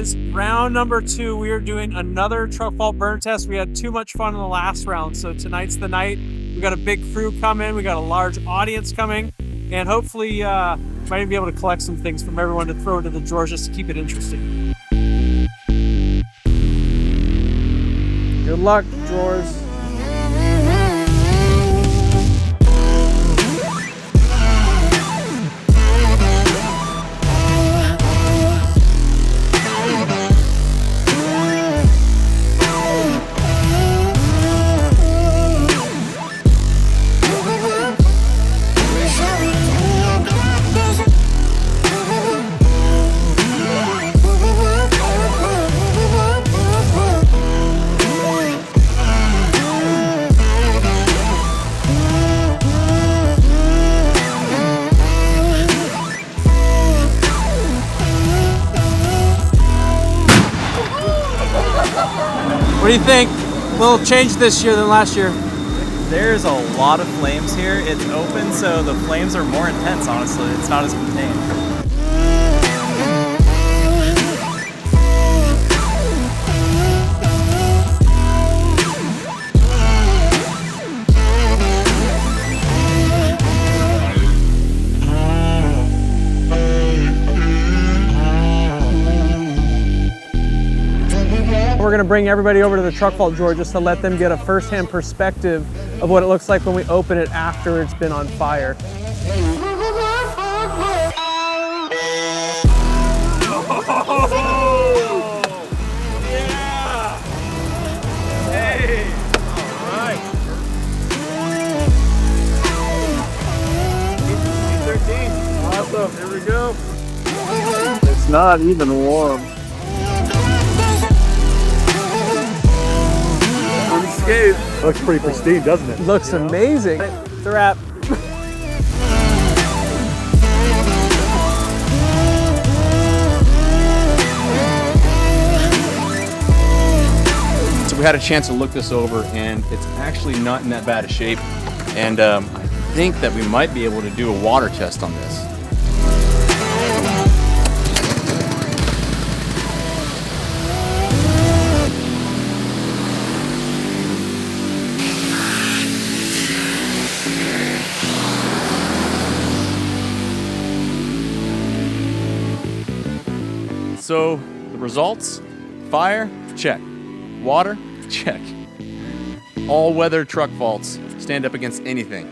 is round number 2. We are doing another TruckVault burn test. We had too much fun in the last round, so tonight's the night. We got a big crew coming. We got a large audience coming, and hopefully might be able to collect some things from everyone to throw into the drawers just to keep it interesting. Good luck, drawers. What do you think? A little change this year than last year. There's a lot of flames here. It's open, so the flames are more intense, honestly. It's not as contained. We're going to bring everybody over to the TruckVault drawer just to let them get a first-hand perspective of what it looks like when we open it after it's been on fire. Oh, yeah! Hey! All right. 13. Awesome. Here we go. It's not even warm. Looks pretty pristine, doesn't it? Looks amazing. It's a wrap. So we had a chance to look this over, and it's actually not in that bad a shape. And I think that we might be able to do a water test on this. So the results: fire, check. Water, check. All-weather truck vaults stand up against anything.